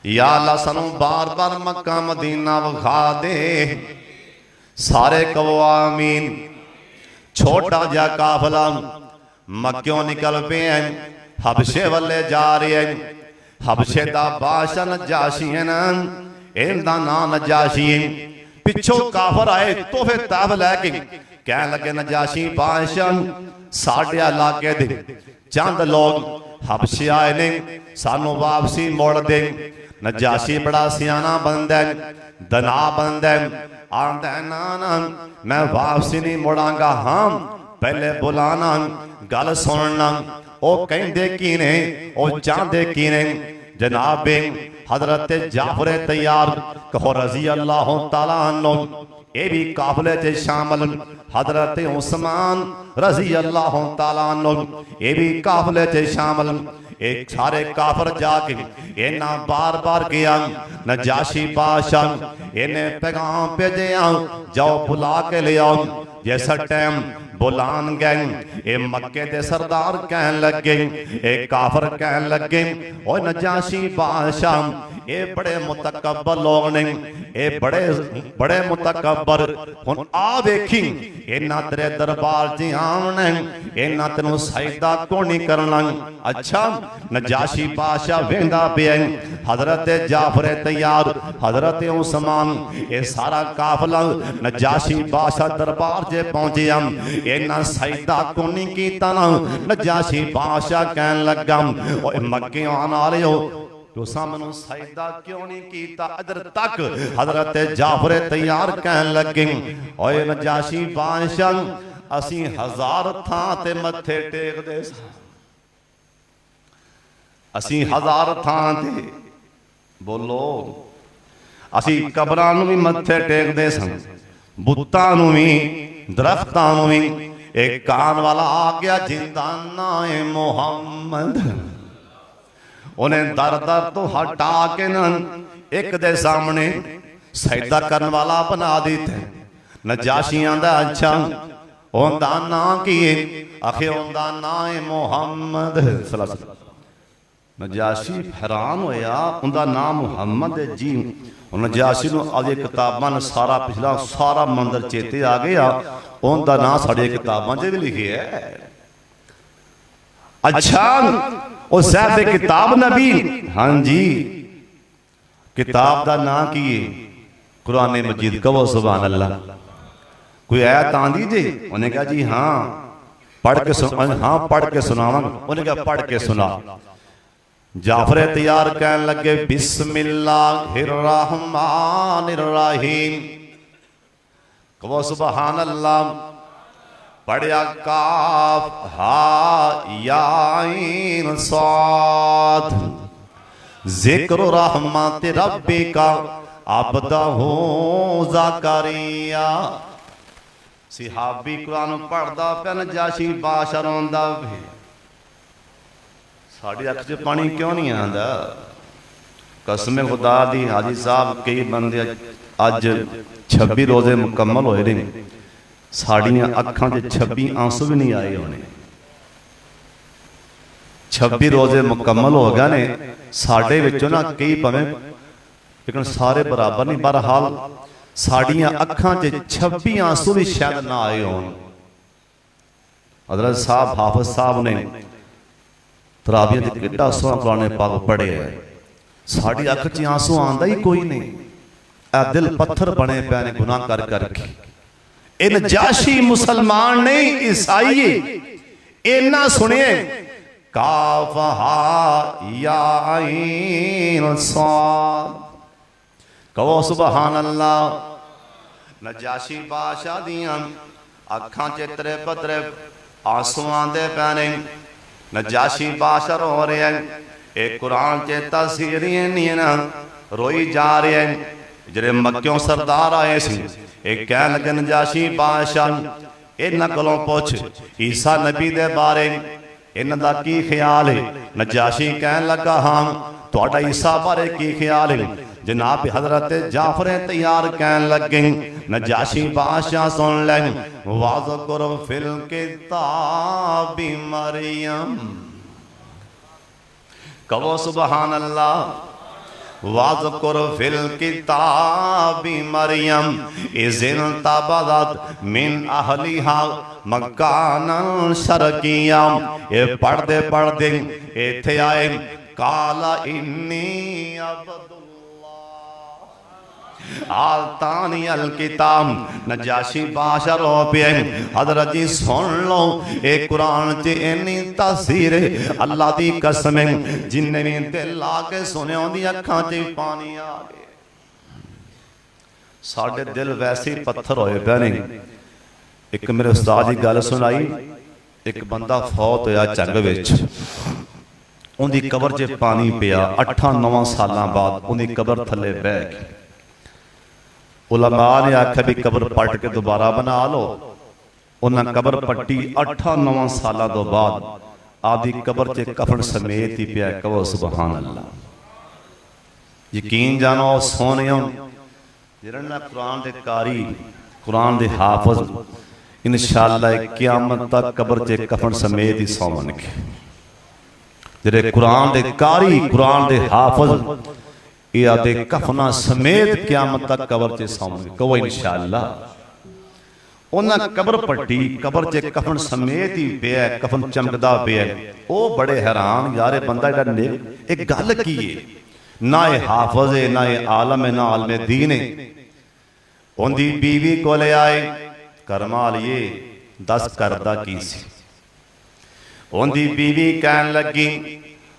या अल्लाह सानू बार बार मक्का मदीना विखा दे। सारे कहो आमीन। छोटा जिहा काफिला मक्क्यों निकल पे हबशे वाले जा रहे हैं। हबशे दा बादशाह नजाशी है ना, इनदा नाम नजाशी है। पिछों काफर आए तोहफे तहफ लैके कह लगे नजाशी बादशाह साढ़े इलाके दे चंद लोग हबशे आए ने, सानू वापसी मोड़ दे। नजाशी बड़ा सियाना बंदा है, दना बंदा है। आंदा ना मैं वापसी नहीं मुड़ांगा। हाँ पहले बुलाना गल सुनना। ओ कहंदे की ने, ओ चाहते की ने? जनाब हजरत जाफर तैयार कहो रजी अल्लाह तआला अन्हु। ये भी काफिले च शामिल। हजरत उस्मान रजी अल्लाह तआला अन्हु ये भी काफिले च शामिल। एक सारे काफर जाके इन्ना बार बार गया। नजाशी बादशाह इन्हें पैगाम भेजिया, जाओ बुला के ले आओ। जैसा टाइम बुलान गए ये मक्के दे सरदार कहन लगे, ए काफर कहन लगे, ओ नजाशी बादशाह ये बड़े मुतकब्बर लोग ने, ये बड़े मुतकब्बर। हुन आ वेखी इन्ना तेरे दरबार च आने, इन्ना तेनू सजदा क्यों नहीं करना? अच्छा नजाशी बादशाह वेंदा पिया। हजरत जाफर तैयार, हजरत उस्मान ये सारा काफिला नजाशी बादशाह दरबार च पहुंचिया। इन्ना सजदा क्यों नहीं कीता ना? नजाशी बादशाह कहन लगा, ओए मक्के आने वाले हो तुसां मैनू सजदा क्यों नहीं कीता? इधर तक हजरत जाफर तैयार कहन लगे, ओए नजाशी बादशाह असी 1000 थां ते मत्थे टेकदे सां, असी 1000 थां ते बोलो असी कबरां नूं भी मत्थे टेकदे सां, बुत्तां नूं भी, दरख्तां नूं भी। एक कान वाला आ गया जिंदा नाए मुहम्मद, उन्हें दर दर तो हटा के न एक दे सामने सजदा करने वाला बना देते। नजाशी आंदा अच्छा उनका ना की? आखे उनका ना है मुहम्मद। नजाशी हैरान होया, उनका नाम मुहम्मद है जी। नजाशी नूं आदी किताबां सारा पिछला सारा मंदिर चेते आ गया, उनका नाम साड़ी किताबां च भी लिखे है। अच्छा ओ साहब किताब नबी, हाँ जी किताब का नाम की है? कुरान मजीद। कहो सुभान अल्लाह। कोई आयत आंदी जी? उन्हें कहा जी हाँ पढ़ के सुना। हाँ पढ़ के सुनावांगा। उन्हें कहा पढ़ के सुना। जाफर तैयार कहन लगे बिस्मिल्लाहिर रहमानिर रहीम। कहो सुभान अल्लाह। पढ़िया काफ हा या आइन साद जिक्र रहमत रब्बिका अब्दहू ज़करिया। सिहाबी कुरान पढ़दा पिया, नजाशी बादशाह रोंदा वे। साड़ी अख च पानी क्यों नहीं आंदा? कसम खुदा दी हाजी साहब कई बंदे अज 26 रोजे मुकम्मल होए ने, साड़ियां अखां च 26 आंसू भी नहीं आए होने। 26 रोजे मुकम्मल हो गए ने साडे विचों ना कई भावें लेकिन सारे बराबर नहीं। बहरहाल साड़ियां अखां च 26 आंसू भी शायद ना आए होन। हजरत साहब हाफिज साहब ने तराबियत कितना सोहना कुरान पाक पढ़े है, साड़ी अख च आंसू आंदा ही कोई नहीं। ए दिल पत्थर बने पे ने गुनाह कर करके। ए नजाशी मुसलमान नहीं ईसाई इन्ना सुने काफ हा या आइन साद। कहो सुभान अल्लाह। नजाशी बादशाह दियां अखां च तरे पतरे आंसू आंदे पे ने। नजाशी बादशाह रो रहे हैं। एक कुरान च तफसीर नहीं ना रोई जा रहे हैं। ਜਿਹੜੇ ਮੱਕਿਓਂ ਸਰਦਾਰ ਆਏ ਸੀ ਇਹ ਕਹਿਣ ਲੱਗੇ ਨਜਾਸ਼ੀ ਬਾਦਸ਼ਾਹ ਇਹਨਾਂ ਕੋਲੋਂ ਪੁੱਛ ਈਸਾ ਨਬੀ ਦੇ ਬਾਰੇ ਇਹਨਾਂ ਦਾ ਕੀ ਖਿਆਲ ਹੈ। ਨਜਾਸ਼ੀ ਕਹਿਣ ਲੱਗਾ ਹਾਂ ਤੁਹਾਡਾ ਈਸਾ ਬਾਰੇ ਕੀ ਖਿਆਲ ਹੈ। जनाब हजरत जाफर तैयार कहन लगे नजाशी बादशाह सुन ले वाज़कुर फिल किताबि मरियम कहो सुबहान अल्लाह। वाज़कुर फिल किताबि मरियम इज़िन तबज़त मिन अहलिहा मकानन शरकिया। ये पढ़ते पढ़ते इत्थे आए काला इन्नी अब्दुल्लाह आतानी अल किताब। नजाशी बादशाह रो पे हजरत जी सुन लो ए कुरान च इन्नी तासीर अल्लाह दी कसम जिन्ने भी दिल ला के सुने उन्दी अखां च पानी आ गए। साडे दिल वैसे ही पत्थर होए पे ने। एक मेरे उस्ताद जी गल सुनाई एक बंदा फौत होया झंग विच उन्दी कबर च पानी पिया 8-9 सालां बाद उन्दी कबर थले बह गई। उलमा ने आख्या भी कबर पट के दोबारा बना लो। उन्हें कबर पट्टी 8-9 साल तो बाद आदि कबर च कफन समेत ही पिया। कहो सुबहान अल्लाह। यकीन जानो सोने जिन्होंने कुरान के कारी कुरान के हाफज इंशाअल्लाह क़यामत तक कबर च कफन समेत ही सौवणगे। जिहड़े कुरान के कारी कुरान के हाफज ये कफना समेत क़यामत तक कबर च सौंगे। कहो इंशाअल्लाह। उन्हें कबर पट्टी कबर च कफन समेत ही पिया कफन चमकदा पिया। वो बड़े हैरान यार बंदा एक गल की है ना ये हाफज है ना ये आलम है ना आलम दीन है। उनकी बीवी को ले आए करमाल ये दस करदा की सी। उनकी बीवी कहन लगी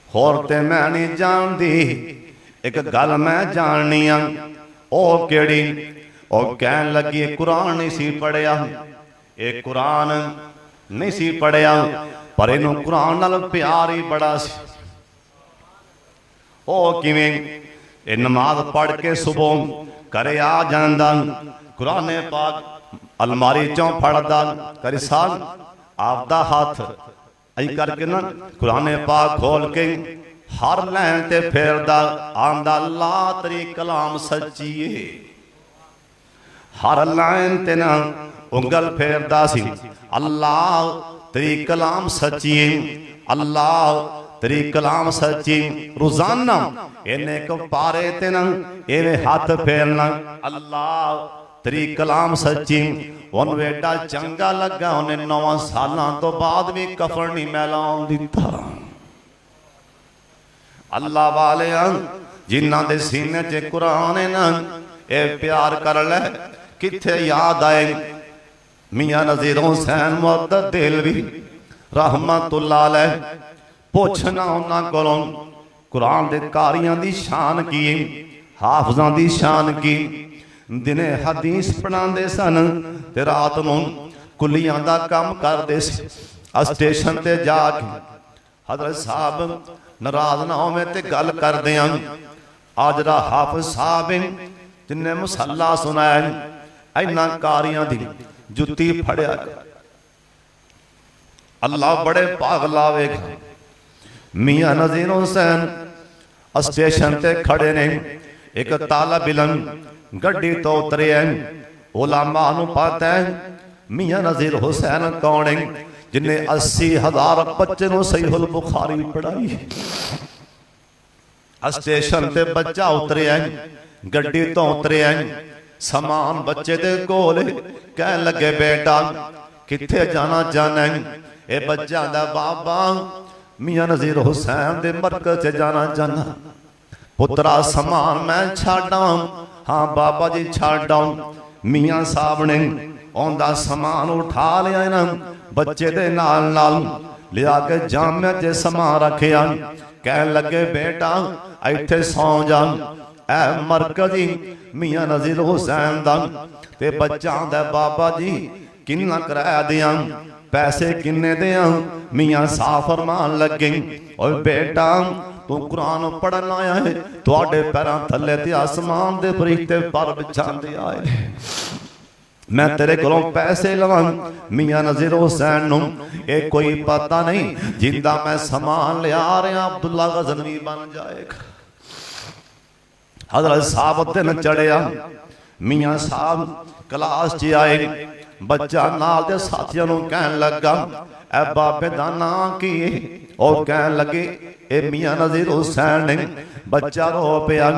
होर ते मैं नहीं जानती एक गल मैं जाननी आ ओ केड़ी। ओ कहन लगी कुरान नहीं सी पढ़िया एक कुरान नहीं सी पढ़िया पर इनू कुरान नाल प्यार ही बड़ा सी। ओ किवें ए नमाज पढ़ के सुबह घरे आ जांदा कुरान पाक अलमारी चों फड़दा करी साल आपदा हाथ ऐ करके ना कुरान पाक खोल के हर लैन ते फेरदा आंदा ला तेरी कलाम सच्ची है। हर लैन ते ना उंगल फेरदा सी अल्लाह तेरी कलाम सच्ची है अल्लाह तेरी कलाम सच्ची। रोजाना इन्हें को पारे ते ना इन्हें हाथ फेरना अल्लाह तेरी कलाम सच्ची। उन बेटा चंगा लगा उन्हें 9 साल तो बाद भी कफन नहीं मैलाउन दिता। अल्लाह वाले जिन्हां दे सीने च कुरान है ना ए प्यार कर ले किथे याद आए मियां नज़ीर हुसैन मुअद्दद देलवी रहमतुल्लाह अलैह। पुछना उन्हां कोलों कुरान दे कारियां दी शान की हाफिज़ां दी शान की। दिने हदीस पढ़ाते सन ते रात नूं कुलियां दा काम करदे सी। स्टेशन ते जाके हज़रत साहब नाराज ना होवे ते गल करदे आ आज दा हाफिज साहब जिन्हें मुसल्ला सुनाया इन्हां कारियां दी जुत्ती फड़िया। अल्लाह बड़े भाग लावेगा। मियां नज़ीर हुसैन स्टेशन ते खड़े ने एक तालब इल्म गड्डी तो उतरे हैं। उलमा नूं पता है मियां नज़ीर हुसैन कौन है जिन्हें 80,000 बच्चे नूं सहीहुल बुखारी पढ़ाई। स्टेशन ते बच्चा उतरे हैं गड्डी तो उतरे हैं समान बच्चे दे कोल कह लगे बेटा किथे जाना चाहना है। ये बच्चा दा बाबा मियां नज़ीर हुसैन दे मरकज से जाना चाहना। पुत्रा समान मैं छाड़ा हाँ बाबा जी छाड़ा। मियां साहब ने आंदा समान उठा लिया ना बच्चे दे नाल नाल लिया के जामिया च समान रखिया। कह लगे बेटा इत्थे सौ जा ए मरकजी मियां नज़ीर हुसैन दा ते बच्चा दा बाबा जी किन्ना किराया दियां पैसे किन्ने दियां। मियां साफ फरमान लगे और बेटा तू कुरान पढ़न आया है, तुहाडे पैरां थल्ले ते आसमान दे फरिश्ते पर बिछांदे आए। मैं तेरे कोलों पैसे लवां मियां नज़ीर हुसैन नूं ये कोई पता नहीं, जिंदा मैं समान लिया रहा अब्दुल्ला गज़नवी बन जाएगा। हज़रत साहब दिन चढ़िया, मियां साहब क्लास च आए, बच्चा नाल दे साथियों नूं कहन लगा ए बाबे दा नाम की है? और कहन लगे ए मियां नज़ीर हुसैन ने। बच्चा रो पिया,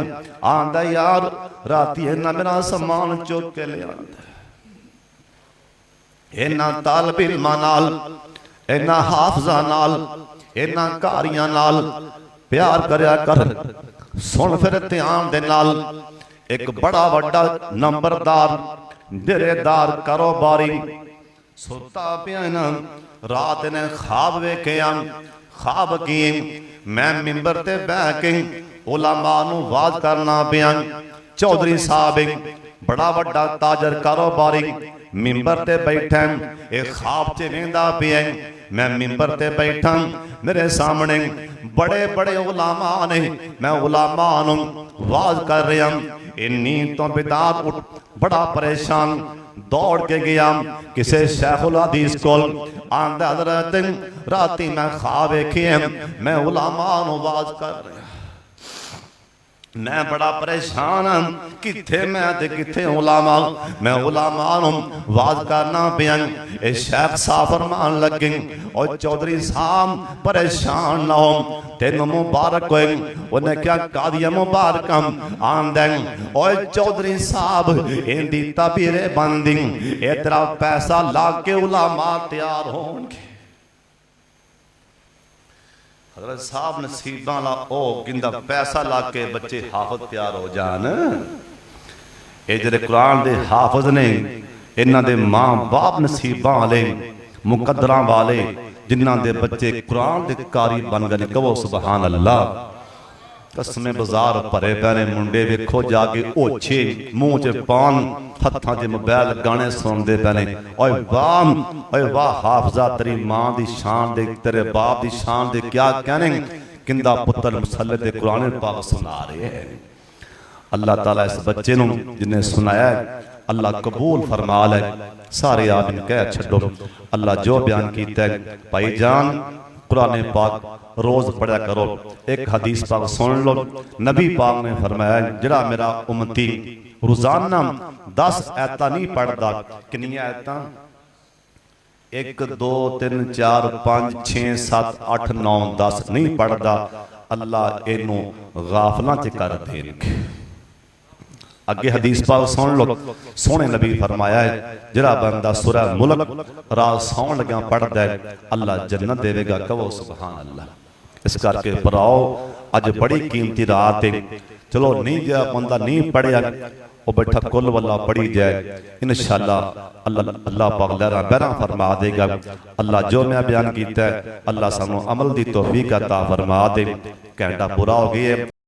आंदा यार राती इन्ना मेरा समान चुक के ले आंदा, इन्ना तालिब इल्मां नाल, इन्ना हाफिज़ां नाल, इन्ना कारियां नाल प्यार करया कर। सुन फिर ध्यान दे नाल, एक बड़ा वड्डा नंबरदार दिरेदार कारोबारी सुता पिया ना, रात ने ख्वाब वेख्या। ख्वाब की मैं मिंबर ते बह के उलमा नूं वाज करना पिया। चौधरी साहब बड़ा वड्डा ताजर कारोबारी मिंबर ते बैठा, एक ख्वाब च वेंदा पिया। मैं मिंबर ते बैठा, मेरे सामने बड़े बड़े उलमा ने, मैं उलमा नूं वाज कर रहा। नींद तो बेदार उठ बड़ा परेशान दौड़ के गया किसी शेखुल हदीस कोल। आंदा हज़रत राती मैं ख्वाब वेखे, मैं उलमा नूं वाज कर रहा, मैं बड़ा परेशान हाँ, किथे मैं ते किथे उलमा। मैं उलमा नूं वाज करना पिया। ए शेख साहब फरमान लगे और चौधरी साहब परेशान ना हो, तेन मुबारक होए। उन्हें क्या कादिया मुबारक आंदा और चौधरी साहब इंदी तबीरे बंदी, ए तेरा पैसा ला के उलमा तैयार होंगे। हज़रत साहब नसीबां ला ओ किंदा पैसा ला के बच्चे हाफिज तैयार हो जान। ये जेड़े कुरान दे हाफिज ने, इन्हां दे मां बाप नसीबां वाले मुकद्दरां वाले, जिन्हां दे बच्चे कुरान दे कारी बन गए। कहो सुभान अल्लाह। कसमें बाजार भरे पैने मुंडे वेखो जाके ओछे मुंह च पान, हत्थां च मोबाइल गाने सुनते पैने। ओए वाह ओए वाह हाफिजा, तेरी मां दी शान दे, तेरे बाप दी शान दे क्या कहने। किंदा पुत्र मुसल्ले दे कुरान पाक सुना रहे हैं। अल्लाह ताला इस बच्चे नूं जिन्हें सुनाया अल्लाह कबूल फरमा ले। सारे आमीन कह छड्डो। अल्लाह जो बयान कीता है भाई जान, कुरान पाक रोज पढ़ा करो। एक हदीस पाक सुन लो, नबी पाक ने फरमाया जिहड़ा मेरा उम्मती रोजाना 10 आयतां नहीं पढ़दा। कितनियां आयतां? 1 2 3 4 5 6 7 8 9 10 नहीं पढ़दा, अल्लाह इनू गाफलां च कर देणगे। अगे हदीस पाक सुन लो, सोने नबी फरमाया है जिहड़ा बंदा सूरह मुल्क रात सौण लग्या पढ़दा है अल्लाह जन्नत देवेगा। कहो सुभान अल्लाह। इस करके भराओ अज बड़ी कीमती रात है। चलो नहीं जो बंदा नहीं पढ़िया वो बैठा कुल वल्ला पढ़ी जाए, इंशाअल्लाह अल्लाह पाक लहरा बहरा फरमा देगा। अल्लाह जो मैं बयान किया अल्लाह सानू अमल की तौफीक अता फरमा दे। घंटा पूरा हो गया है।